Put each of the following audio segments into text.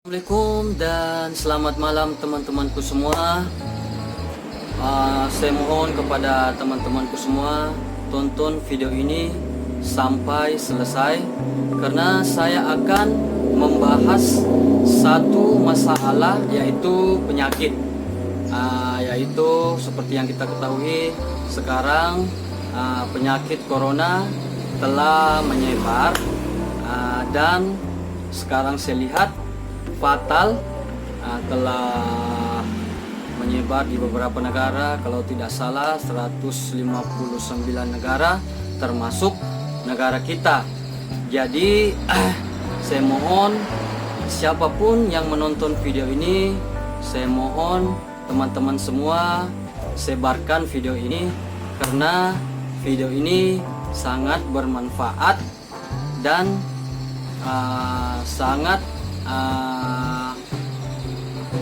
Assalamualaikum dan selamat malam teman-temanku semua. Saya mohon kepada teman-temanku semua tonton video ini sampai selesai karena saya akan membahas satu masalah, yaitu penyakit. Yaitu seperti yang kita ketahui sekarang, penyakit corona telah menyebar, dan sekarang saya lihat fatal, telah menyebar di beberapa negara, kalau tidak salah 159 negara termasuk negara kita. Jadi saya mohon siapapun yang menonton video ini, saya mohon teman-teman semua sebarkan video ini karena video ini sangat bermanfaat dan sangat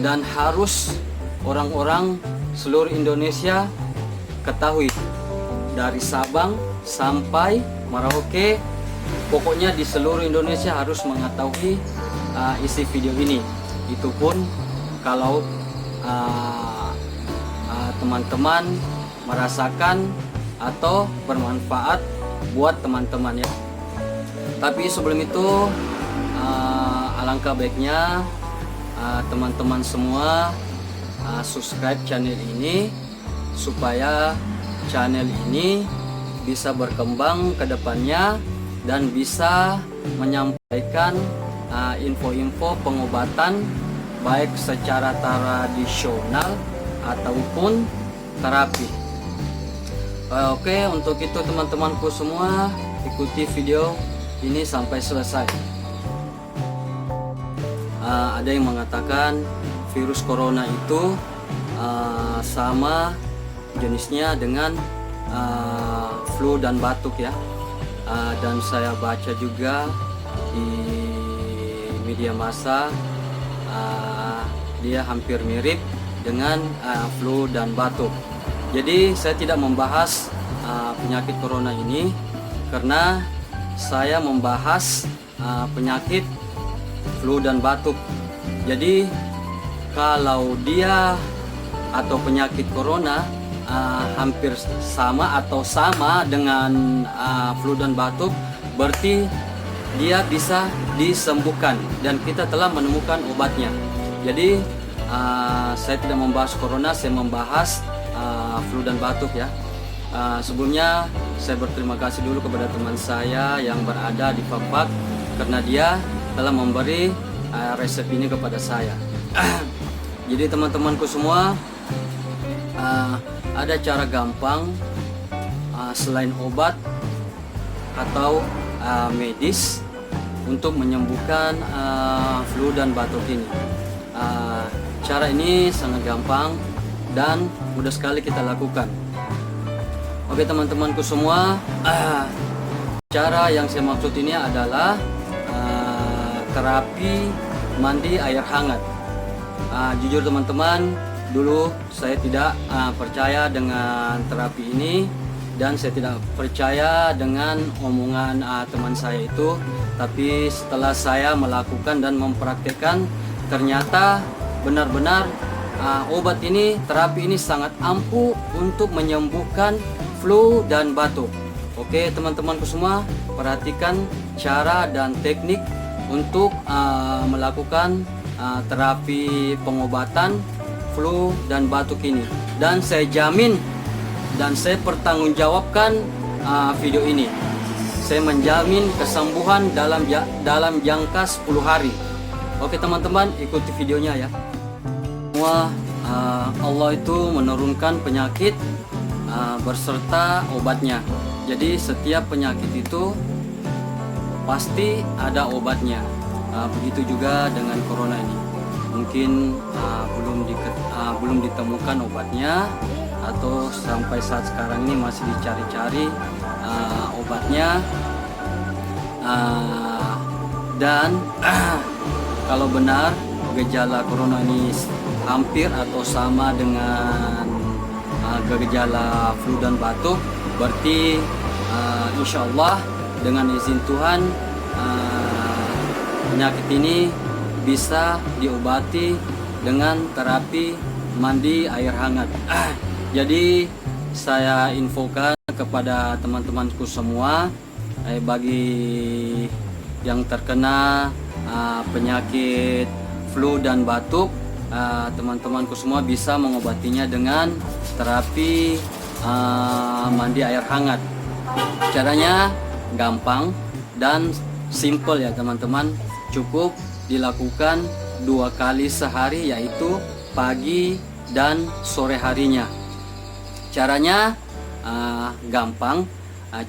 dan harus orang-orang seluruh Indonesia ketahui, dari Sabang sampai Merauke, pokoknya di seluruh Indonesia harus mengetahui isi video ini. Itu pun kalau teman-teman merasakan atau bermanfaat buat teman-teman ya. Tapi sebelum itu alangkah baiknya teman-teman semua subscribe channel ini supaya channel ini bisa berkembang ke depannya dan bisa menyampaikan info-info pengobatan baik secara tradisional ataupun terapi. Oke, untuk itu teman-temanku semua ikuti video ini sampai selesai. Ada yang mengatakan virus corona itu sama jenisnya dengan flu dan batuk ya, dan saya baca juga di media massa dia hampir mirip dengan flu dan batuk. Jadi saya tidak membahas penyakit corona ini karena saya membahas penyakit flu dan batuk. Jadi kalau dia atau penyakit corona hampir sama atau sama dengan flu dan batuk, berarti dia bisa disembuhkan dan kita telah menemukan obatnya. Jadi saya tidak membahas corona, saya membahas flu dan batuk ya. Sebelumnya saya berterima kasih dulu kepada teman saya yang berada di Papak karena dia telah memberi resep ini kepada saya. Jadi teman-temanku semua, ada cara gampang selain obat atau medis untuk menyembuhkan flu dan batuk ini. Cara ini sangat gampang dan mudah sekali kita lakukan. Oke teman-temanku semua, cara yang saya maksud ini adalah terapi mandi air hangat. Jujur teman-teman, dulu saya tidak percaya dengan terapi ini dan saya tidak percaya dengan omongan teman saya itu. Tapi setelah saya melakukan dan mempraktekkan, ternyata benar-benar obat ini, terapi ini sangat ampuh untuk menyembuhkan flu dan batuk. Oke teman-temanku semua, perhatikan cara dan teknik untuk melakukan terapi pengobatan flu dan batuk ini, dan saya jamin dan saya pertanggungjawabkan video ini. Saya menjamin kesembuhan dalam jangka 10 hari. Oke teman-teman, ikuti videonya ya. Semua Allah itu menurunkan penyakit berserta obatnya. Jadi setiap penyakit itu pasti ada obatnya. Begitu juga dengan corona ini. Mungkin belum ditemukan obatnya, atau sampai saat sekarang ini masih dicari-cari obatnya. Dan kalau benar gejala corona ini hampir atau sama dengan gejala flu dan batuk, berarti insya Allah dengan izin Tuhan penyakit ini bisa diobati dengan terapi mandi air hangat. Jadi saya infokan kepada teman-temanku semua, bagi yang terkena penyakit flu dan batuk, teman-temanku semua bisa mengobatinya dengan terapi mandi air hangat. Caranya gampang dan simple ya teman-teman, cukup dilakukan 2 kali sehari, yaitu pagi dan sore harinya. Caranya gampang,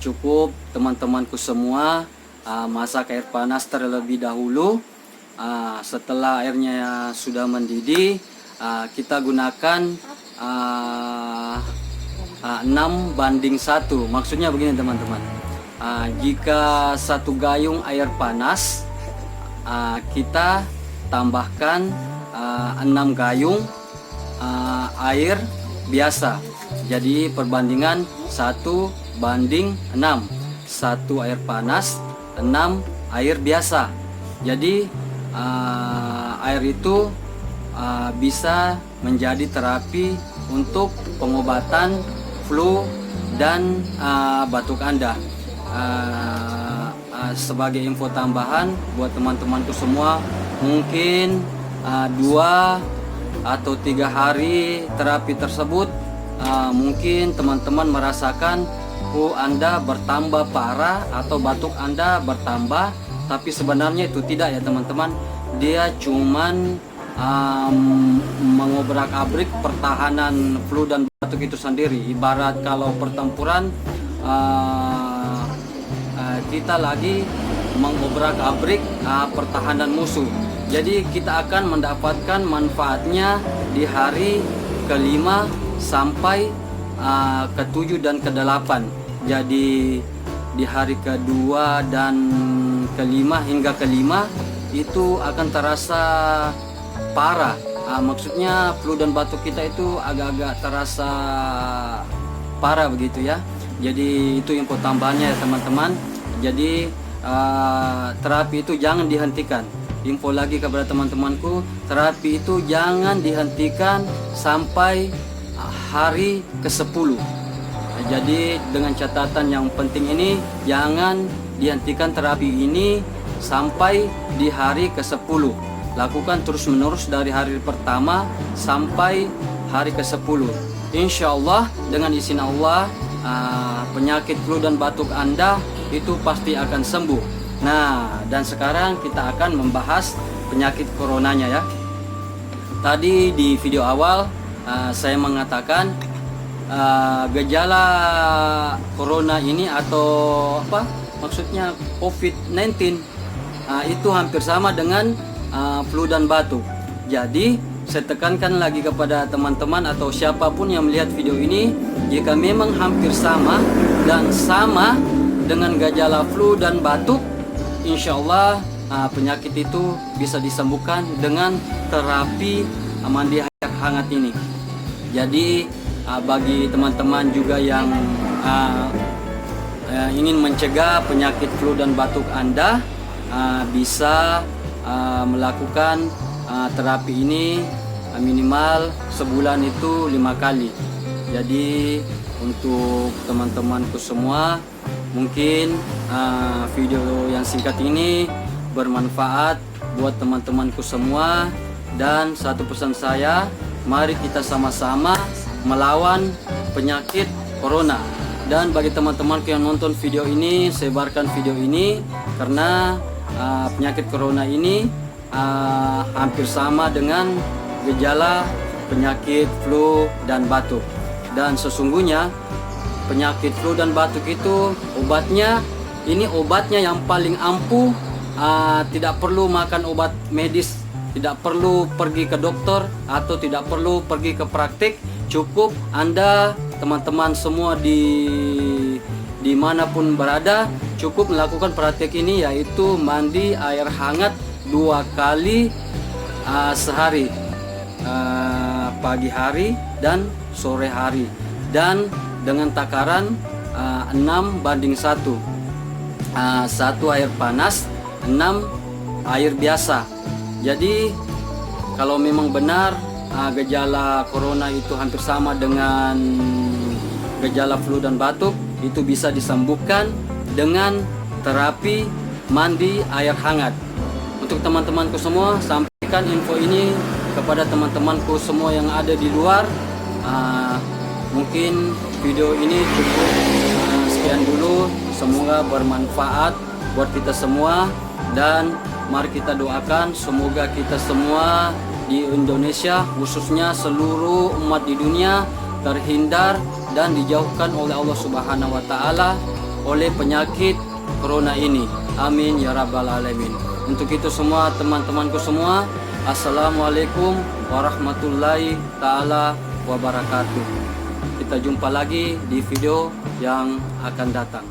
cukup teman-temanku semua masak air panas terlebih dahulu. Setelah airnya sudah mendidih, kita gunakan 6:1. Maksudnya begini teman-teman, jika 1 gayung air panas, kita tambahkan 6 gayung air biasa. Jadi perbandingan 1:6, 1 air panas, 6 air biasa. Jadi air itu bisa menjadi terapi untuk pengobatan flu dan batuk Anda. Sebagai info tambahan buat teman-temanku semua, mungkin 2 atau 3 hari terapi tersebut, mungkin teman-teman merasakan Anda bertambah parah atau batuk Anda bertambah, tapi sebenarnya itu tidak ya teman-teman. Dia cuman mengobrak-abrik pertahanan flu dan batuk itu sendiri. Ibarat kalau pertempuran, kita lagi mengobrak-abrik pertahanan musuh. Jadi kita akan mendapatkan manfaatnya di hari ke-5 sampai ke-7 dan ke-8. Jadi di hari ke-2 dan ke-5 hingga ke-5 itu akan terasa parah. Maksudnya flu dan batuk kita itu agak-agak terasa parah begitu ya. Jadi itu info tambahannya ya teman-teman. Jadi terapi itu jangan dihentikan. Info lagi kepada teman-temanku, terapi itu jangan dihentikan sampai hari ke-10. Jadi dengan catatan yang penting ini, jangan dihentikan terapi ini sampai di hari ke-10. Lakukan terus-menerus dari hari pertama sampai hari ke-10. Insya Allah dengan izin Allah, penyakit flu dan batuk Anda itu pasti akan sembuh. Nah, dan sekarang kita akan membahas penyakit coronanya ya. Tadi di video awal saya mengatakan gejala corona ini atau apa? Maksudnya COVID-19 itu hampir sama dengan flu dan batuk. Jadi saya tekankan lagi kepada teman-teman atau siapapun yang melihat video ini, jika memang hampir sama dan sama dengan gejala flu dan batuk, insya Allah penyakit itu bisa disembuhkan dengan terapi mandi air hangat ini. Jadi bagi teman-teman juga yang ingin mencegah penyakit flu dan batuk Anda, bisa melakukan terapi ini minimal sebulan itu 5 kali. Jadi untuk teman-temanku semua, mungkin video yang singkat ini bermanfaat buat teman-temanku semua. Dan satu pesan saya, mari kita sama-sama melawan penyakit corona. Dan bagi teman-temanku yang nonton video ini, sebarkan video ini, karena penyakit corona ini hampir sama dengan gejala penyakit flu dan batuk. Dan sesungguhnya penyakit flu dan batuk itu obatnya yang paling ampuh. Tidak perlu makan obat medis, tidak perlu pergi ke dokter, atau tidak perlu pergi ke praktik. Cukup Anda, teman-teman semua dimanapun berada, cukup melakukan praktik ini, yaitu mandi air hangat 2 kali sehari, pagi hari dan sore hari, dan dengan takaran 6:1, 1 air panas, 6 air biasa. Jadi kalau memang benar gejala corona itu hampir sama dengan gejala flu dan batuk, itu bisa disembuhkan dengan terapi mandi air hangat. Untuk teman-temanku semua, sampaikan info ini kepada teman-temanku semua yang ada di luar. Mungkin video ini cukup sekian dulu. Semoga bermanfaat buat kita semua, dan mari kita doakan semoga kita semua di Indonesia, khususnya seluruh umat di dunia, terhindar dan dijauhkan oleh Allah Subhanahu wa Ta'ala oleh penyakit corona ini. Amin ya rabbal alamin. Untuk itu semua teman-temanku semua, assalamualaikum warahmatullahi ta'ala wabarakatuh. Kita jumpa lagi di video yang akan datang.